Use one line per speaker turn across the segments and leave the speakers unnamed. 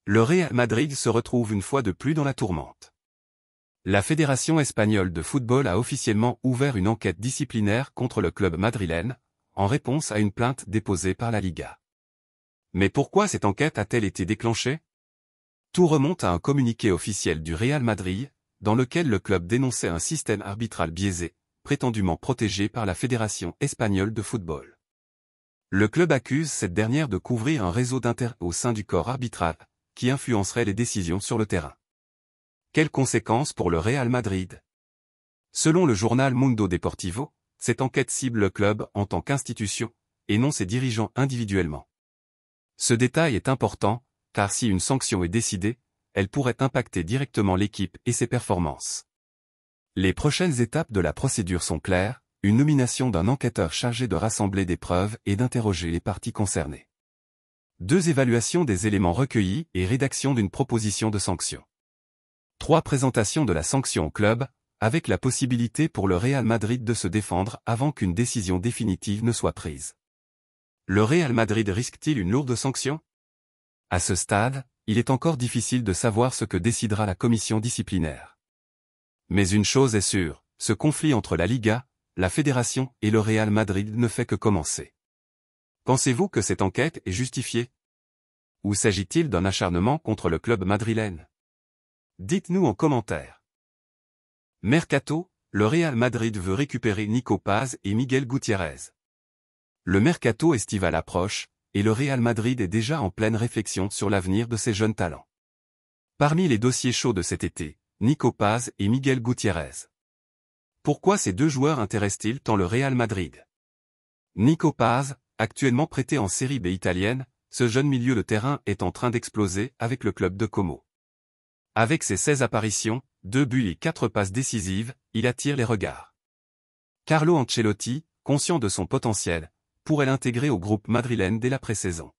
Le Real Madrid se retrouve une fois de plus dans la tourmente. La Fédération espagnole de football a officiellement ouvert une enquête disciplinaire contre le club madrilène, en réponse à une plainte déposée par la Liga. Mais pourquoi cette enquête a-t-elle été déclenchée? Tout remonte à un communiqué officiel du Real Madrid, dans lequel le club dénonçait un système arbitral biaisé, prétendument protégé par la Fédération espagnole de football. Le club accuse cette dernière de couvrir un réseau d'intérêts au sein du corps arbitral, qui influencerait les décisions sur le terrain. Quelles conséquences pour le Real Madrid? Selon le journal Mundo Deportivo, cette enquête cible le club en tant qu'institution, et non ses dirigeants individuellement. Ce détail est important, car si une sanction est décidée, elle pourrait impacter directement l'équipe et ses performances. Les prochaines étapes de la procédure sont claires, une nomination d'un enquêteur chargé de rassembler des preuves et d'interroger les parties concernées. 2 évaluations des éléments recueillis et rédaction d'une proposition de sanction. 3 présentations de la sanction au club, avec la possibilité pour le Real Madrid de se défendre avant qu'une décision définitive ne soit prise. Le Real Madrid risque-t-il une lourde sanction? À ce stade, il est encore difficile de savoir ce que décidera la commission disciplinaire. Mais une chose est sûre, ce conflit entre la Liga, la Fédération et le Real Madrid ne fait que commencer. Pensez-vous que cette enquête est justifiée? Ou s'agit-il d'un acharnement contre le club madrilène? Dites-nous en commentaire. Mercato, le Real Madrid veut récupérer Nico Paz et Miguel Gutiérrez. Le mercato estival approche, et le Real Madrid est déjà en pleine réflexion sur l'avenir de ses jeunes talents. Parmi les dossiers chauds de cet été, Nico Paz et Miguel Gutiérrez. Pourquoi ces 2 joueurs intéressent-ils tant le Real Madrid? Nico Paz, actuellement prêté en Série B italienne, ce jeune milieu de terrain est en train d'exploser avec le club de Como. Avec ses 16 apparitions, 2 buts et 4 passes décisives, il attire les regards. Carlo Ancelotti, conscient de son potentiel, pourrait l'intégrer au groupe madrilène dès la pré-saison.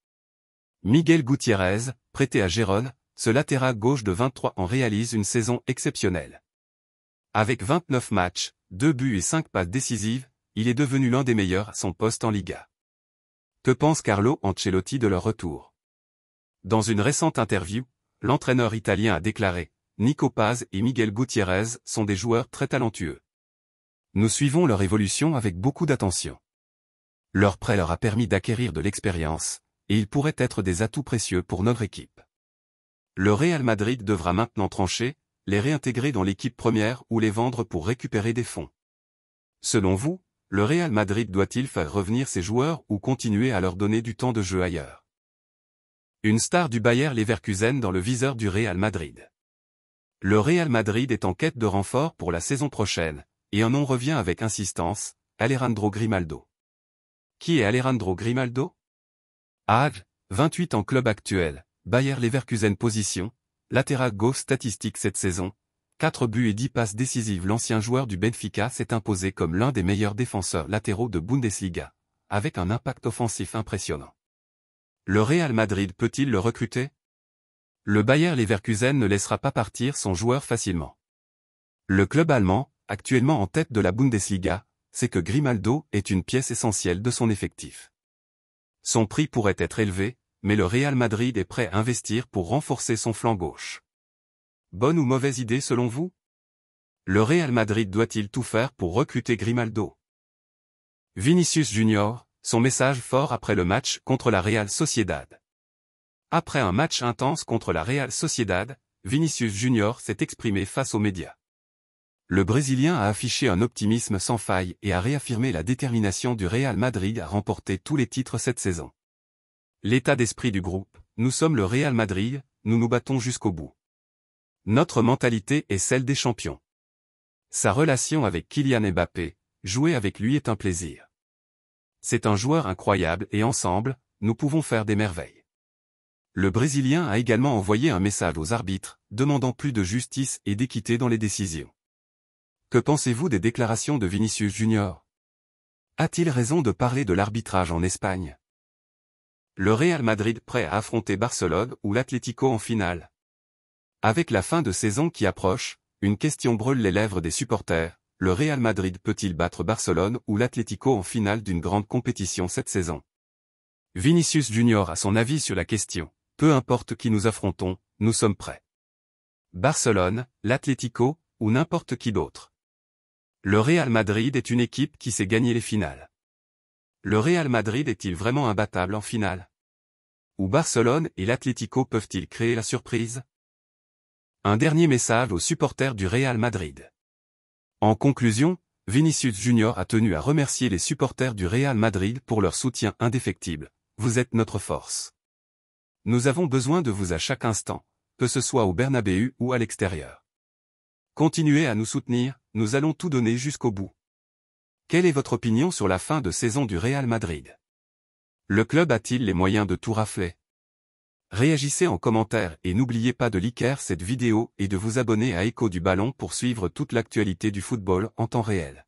Miguel Gutiérrez, prêté à Gérone, ce latéral gauche de 23 ans réalise une saison exceptionnelle. Avec 29 matchs, 2 buts et 5 passes décisives, il est devenu l'un des meilleurs à son poste en Liga. Que pense Carlo Ancelotti de leur retour? Dans une récente interview, l'entraîneur italien a déclaré « Nico Paz et Miguel Gutiérrez sont des joueurs très talentueux. Nous suivons leur évolution avec beaucoup d'attention. Leur prêt leur a permis d'acquérir de l'expérience, et ils pourraient être des atouts précieux pour notre équipe. Le Real Madrid devra maintenant trancher, les réintégrer dans l'équipe première ou les vendre pour récupérer des fonds. Selon vous, le Real Madrid doit-il faire revenir ses joueurs ou continuer à leur donner du temps de jeu ailleurs? Une star du Bayer Leverkusen dans le viseur du Real Madrid. Le Real Madrid est en quête de renfort pour la saison prochaine, et un nom revient avec insistance, Alejandro Grimaldo. Qui est Alejandro Grimaldo? Âge, 28 ans club actuel, Bayer Leverkusen position, latéral gauche statistique cette saison, 4 buts et 10 passes décisives. L'ancien joueur du Benfica s'est imposé comme l'un des meilleurs défenseurs latéraux de Bundesliga, avec un impact offensif impressionnant. Le Real Madrid peut-il le recruter? Le Bayer Leverkusen ne laissera pas partir son joueur facilement. Le club allemand, actuellement en tête de la Bundesliga, sait que Grimaldo est une pièce essentielle de son effectif. Son prix pourrait être élevé, mais le Real Madrid est prêt à investir pour renforcer son flanc gauche. Bonne ou mauvaise idée selon vous? Le Real Madrid doit-il tout faire pour recruter Grimaldo? Vinicius Junior, son message fort après le match contre la Real Sociedad. Après un match intense contre la Real Sociedad, Vinicius Junior s'est exprimé face aux médias. Le Brésilien a affiché un optimisme sans faille et a réaffirmé la détermination du Real Madrid à remporter tous les titres cette saison. L'état d'esprit du groupe, nous sommes le Real Madrid, nous nous battons jusqu'au bout. Notre mentalité est celle des champions. Sa relation avec Kylian Mbappé, jouer avec lui est un plaisir. C'est un joueur incroyable et ensemble, nous pouvons faire des merveilles. Le Brésilien a également envoyé un message aux arbitres, demandant plus de justice et d'équité dans les décisions. Que pensez-vous des déclarations de Vinicius Junior? A-t-il raison de parler de l'arbitrage en Espagne? Le Real Madrid prêt à affronter Barcelone ou l'Atlético en finale? Avec la fin de saison qui approche, une question brûle les lèvres des supporters, le Real Madrid peut-il battre Barcelone ou l'Atlético en finale d'une grande compétition cette saison? Vinicius Junior a son avis sur la question, Peu importe qui nous affrontons, nous sommes prêts. Barcelone, l'Atlético, ou n'importe qui d'autre. Le Real Madrid est une équipe qui sait gagner les finales. Le Real Madrid est-il vraiment imbattable en finale? Ou Barcelone et l'Atlético peuvent-ils créer la surprise? Un dernier message aux supporters du Real Madrid. En conclusion, Vinicius Junior a tenu à remercier les supporters du Real Madrid pour leur soutien indéfectible. Vous êtes notre force. Nous avons besoin de vous à chaque instant, que ce soit au Bernabéu ou à l'extérieur. Continuez à nous soutenir, nous allons tout donner jusqu'au bout. Quelle est votre opinion sur la fin de saison du Real Madrid? Le club a-t-il les moyens de tout rafler? Réagissez en commentaire et n'oubliez pas de liker cette vidéo et de vous abonner à Écho du Ballon pour suivre toute l'actualité du football en temps réel.